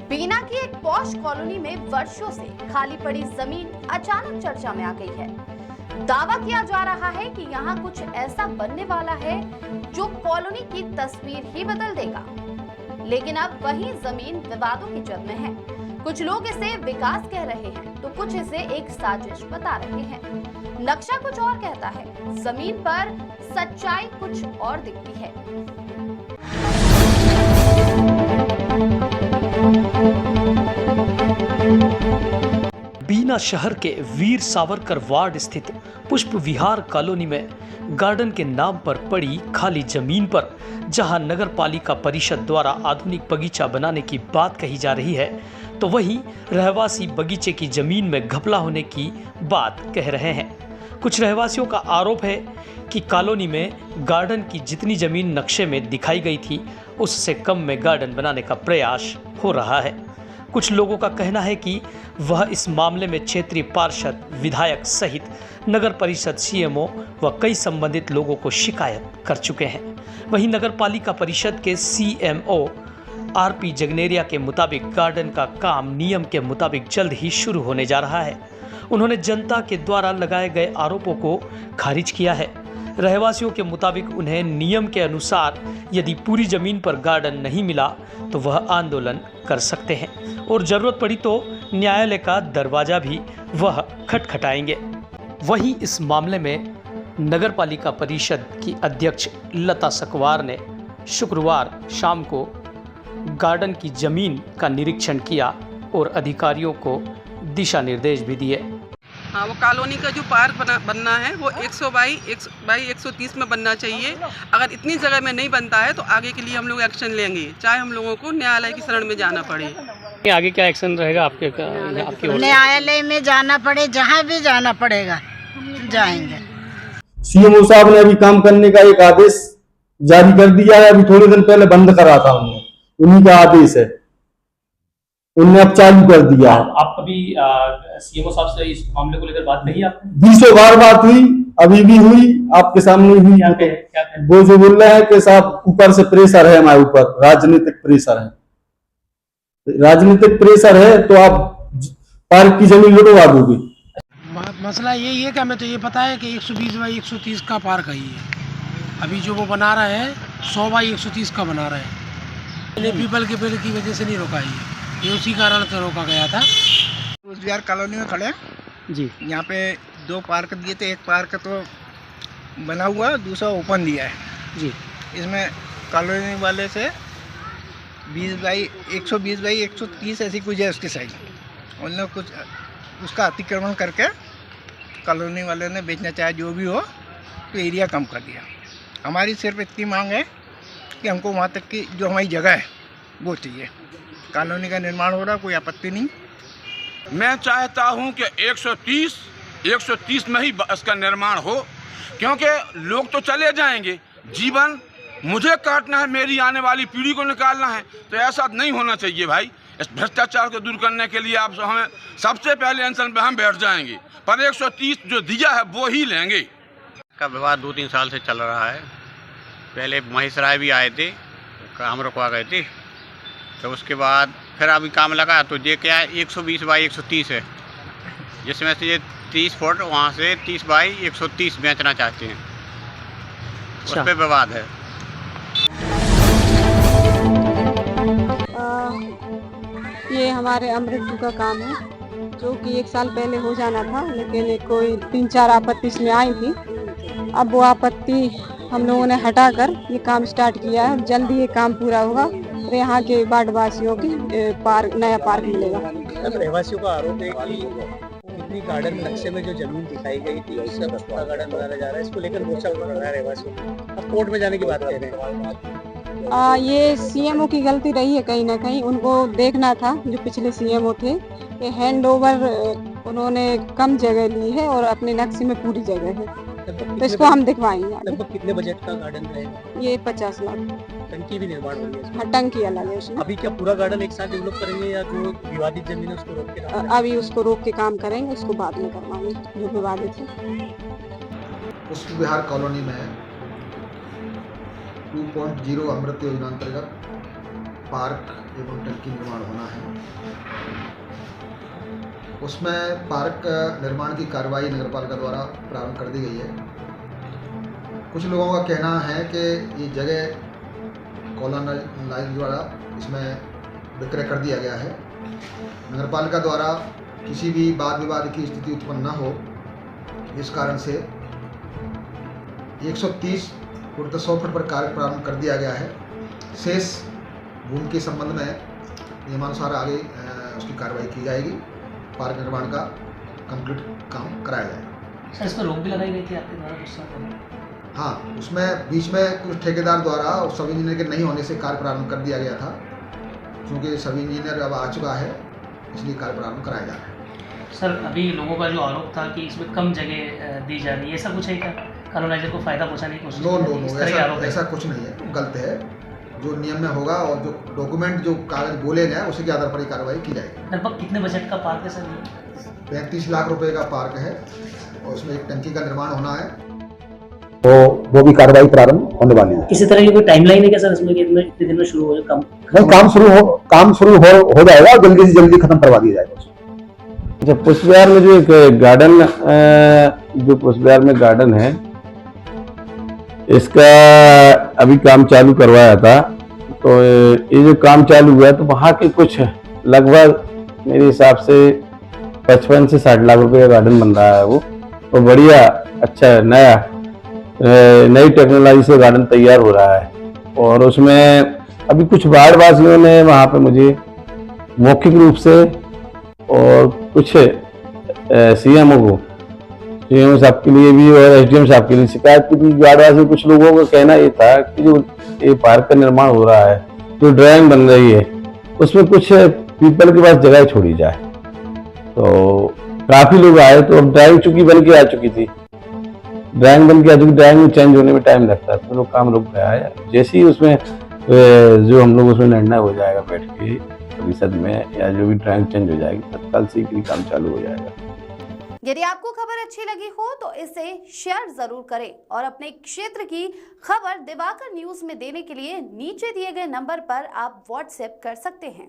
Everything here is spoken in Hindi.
बीना की एक पॉश कॉलोनी में वर्षों से खाली पड़ी जमीन अचानक चर्चा में आ गई है। दावा किया जा रहा है कि यहाँ कुछ ऐसा बनने वाला है जो कॉलोनी की तस्वीर ही बदल देगा। लेकिन अब वही जमीन विवादों की जद में है। कुछ लोग इसे विकास कह रहे हैं तो कुछ इसे एक साजिश बता रहे हैं। नक्शा कुछ और कहता है, जमीन पर सच्चाई कुछ और दिखती है। बीना शहर के वीर सावरकर वार्ड स्थित पुष्प विहार कॉलोनी में गार्डन के नाम पर पड़ी खाली जमीन पर जहां नगर पालिका परिषद द्वारा आधुनिक बगीचा बनाने की बात कही जा रही है, तो वहीं रहवासी बगीचे की जमीन में घपला होने की बात कह रहे हैं। कुछ रहवासियों का आरोप है कि कॉलोनी में गार्डन की जितनी जमीन नक्शे में दिखाई गई थी उससे कम में गार्डन बनाने का प्रयास हो रहा है। कुछ लोगों का कहना है कि वह इस मामले में क्षेत्रीय पार्षद, विधायक सहित नगर परिषद, सीएमओ व कई संबंधित लोगों को शिकायत कर चुके हैं। वहीं नगर पालिका परिषद के सीएमओ आरपी जगनेरिया के मुताबिक गार्डन का काम नियम के मुताबिक जल्द ही शुरू होने जा रहा है। उन्होंने जनता के द्वारा लगाए गए आरोपों को खारिज किया है। रहवासियों के मुताबिक उन्हें नियम के अनुसार यदि पूरी जमीन पर गार्डन नहीं मिला तो वह आंदोलन कर सकते हैं और जरूरत पड़ी तो न्यायालय का दरवाजा भी वह खटखटाएंगे। वहीं इस मामले में नगर पालिका परिषद की अध्यक्ष लता सकवार ने शुक्रवार शाम को गार्डन की जमीन का निरीक्षण किया और अधिकारियों को दिशा निर्देश भी दिए। हाँ, वो कॉलोनी का जो पार्क बनना है वो 100 बाई 130 में बनना चाहिए। अगर इतनी जगह में नहीं बनता है तो आगे के लिए हम लोग एक्शन लेंगे, चाहे हम लोगों को न्यायालय की शरण में जाना पड़े। आगे क्या एक्शन रहेगा आपकी ओर से? न्यायालय में जाना पड़े, जहाँ भी जाना पड़ेगा जाएंगे। सीएमओ साहब ने अभी काम करने का एक आदेश जारी कर दिया है। अभी थोड़े दिन पहले बंद करा था उन्होंने, उन्हीं का आदेश है, उन्होंने अब चालू कर दिया। आप कभी सीएमओ साहब से इस मामले को लेकर बात नहीं आपने? 20 बार बात हुई, अभी भी हुई, आपके सामने हुई। क्या वो जो बोल रहे हैं कि साहब ऊपर से प्रेशर है, हमारे ऊपर राजनीतिक प्रेशर है। राजनीतिक प्रेशर है तो आप पार्क की जमीन लुटवा दोगे। मसला यही है कि हमें तो ये पता है कि 120 बाई 130 का पार्क है ये। अभी जो वो बना रहा है 100 बाई 130 का बना रहा है। पीपल के पेड़ की वजह से नहीं रोका ये उसी कारण से रोका गया था। रोजगार कॉलोनी में खड़े जी। यहाँ पे 2 पार्क दिए थे, एक पार्क तो बना हुआ, दूसरा ओपन दिया है जी। इसमें कॉलोनी वाले से 120 बाई 130 ऐसी कुछ है उसकी साइज। उन्होंने कुछ उसका अतिक्रमण करके कॉलोनी वाले ने बेचना चाहे जो भी हो तो एरिया कम कर दिया। हमारी सिर्फ इतनी मांग है कि हमको वहाँ तक की जो हमारी जगह है वो चाहिए। कॉलोनी का निर्माण हो रहा, कोई आपत्ति नहीं। मैं चाहता हूं कि 130 में ही इसका निर्माण हो, क्योंकि लोग तो चले जाएंगे, जीवन मुझे काटना है, मेरी आने वाली पीढ़ी को निकालना है। तो ऐसा नहीं होना चाहिए भाई। इस भ्रष्टाचार को दूर करने के लिए आप हमें सबसे पहले अनशन पे हम बैठ जाएंगे, पर 130 जो दिया है वो ही लेंगे। का विवाद 2-3 साल से चल रहा है। पहले महेश राय भी आए थे, काम रुकवा गए थे, तो उसके बाद फिर अभी काम लगा तो ये क्या है 120 बाई 130 है, जिसमें से ये 30 फुट वहाँ से 30 बाई 130 बेचना चाहते हैं। उस पर विवाद है। ये हमारे अमृत का काम है जो कि 1 साल पहले हो जाना था, लेकिन कोई 3-4 आपत्ति इसमें आई थी। अब वो आपत्ति हम लोगों ने हटाकर ये काम स्टार्ट किया है। जल्दी ये काम पूरा होगा और यहाँ के वार्ड वासियों की नया पार्क मिलेगा। रहवासियों का आरोप है कि कितनी गार्डन नक्शे में जो जमीन दिखाई गई थी उससे बस्ता गार्डन बनाया जा रहा है। इसको लेकर मोर्चा उठा रहा है रहवासियों को। अब कोर्ट में जाने की बात कह रहे हैं। ये सीएमओ की गलती रही है कहीं ना कहीं। उनको देखना था, जो पिछले सीएमओ थे, कि हैंड ओवर उन्होंने कम जगह ली है और अपने नक्शे में पूरी जगह है, तो इसको हम दिखवाएंगे। लगभग कितने बजट का गार्डन रहेगा? ये 50 लाख। टंकी भी निर्माण होगी? हाँ, टंकी अलग है उसमें। अभी क्या पूरा गार्डन एक साथ डेवलप करेंगे या जो विवादित जमीन है उसको रोक के? अभी उसको रोक के काम करेंगे, उसको बाद में करवाएंगे जो विवादित है। पुष्प विहार कॉलोनी में 2.0 अमृत योजना अंतर्गत पार्क एवं टंकी निर्माण होना है। उसमें पार्क निर्माण की कार्रवाई नगरपालिका द्वारा प्रारंभ कर दी गई है। कुछ लोगों का कहना है कि ये जगह कॉलोनाइज द्वारा इसमें विक्रय कर दिया गया है। नगरपालिका द्वारा किसी भी वाद विवाद की स्थिति उत्पन्न न हो, इस कारण से 130 फुट 100 फुट पर कार्य प्रारंभ कर दिया गया है। शेष भूमि के संबंध में नियमानुसार आगे उसकी कार्रवाई की जाएगी। पार्क निर्माण का कंप्लीट काम कराया जाएगा। सर, इस पर रोक भी लगाई गई थी आपके द्वारा कुछ समय? हाँ, उसमें बीच में कुछ ठेकेदार द्वारा और सब इंजीनियर के नहीं होने से कार्य प्रारंभ कर दिया गया था। क्योंकि सब इंजीनियर अब आ चुका है, इसलिए कार्य प्रारंभ कराया जा रहा है। सर, अभी लोगों का जो आरोप था कि इसमें कम जगह दी जा रही है, ऐसा कुछ है क्या? कॉलोनाइजर को फायदा पहुंचाने की कोशिश? नो, ऐसा कुछ नहीं है, गलत है। जो नियम में होगा और जो डॉक्यूमेंट जो कागज बोले गए उसी के आधार पर ही कार्रवाई की जाएगी। लगभग कितने बजट का पार्क है सर? 35 लाख रुपए का पार्क है और उसमें एक टंकी का निर्माण होना है, तो वो भी कार्रवाई प्रारंभ होने वाली है। किसी तरह की कोई टाइमलाइन है क्या सर इसमें कि कितने दिन में शुरू हो काम? नहीं, काम शुरू हो जाएगा और जल्दी से जल्दी खत्म करवा दिया जाएगा। अच्छा, पुष्प विहार में जो एक गार्डन, जो पुष्प विहार में गार्डन है, इसका अभी काम चालू करवाया था। तो ये जो काम चालू हुआ तो वहाँ के कुछ लगभग मेरे हिसाब से 55 से 60 लाख रुपए का गार्डन बन रहा है वो। तो बढ़िया, अच्छा, नई टेक्नोलॉजी से गार्डन तैयार हो रहा है। और उसमें अभी कुछ वार्ड वासियों ने वहाँ पे मुझे मौखिक रूप से और कुछ सीएमओ साहब के लिए भी और एसडीएम साहब के लिए शिकायत की थी। वार्डवासी कुछ लोगों का कहना ये था कि जो ये पार्क का निर्माण हो रहा है, जो ड्राइंग बन रही है, उसमें कुछ पीपल के पास जगह छोड़ी जाए। तो काफी लोग आए, तो अब ड्राइंग चूंकि बन के आ चुकी थी, ड्राइंग में चेंज होने में टाइम लगता है, तो लोग काम रुक गया है। जैसे ही उसमें जो हम लोग उसमें निर्णय हो जाएगा बैठ के परिषद में, या जो भी ड्राइंग चेंज हो जाएगी, तत्काल से ही काम चालू हो जाएगा। यदि आपको खबर अच्छी लगी हो तो इसे शेयर जरूर करें और अपने क्षेत्र की खबर दिवाकर न्यूज में देने के लिए नीचे दिए गए नंबर पर आप व्हाट्सएप कर सकते हैं।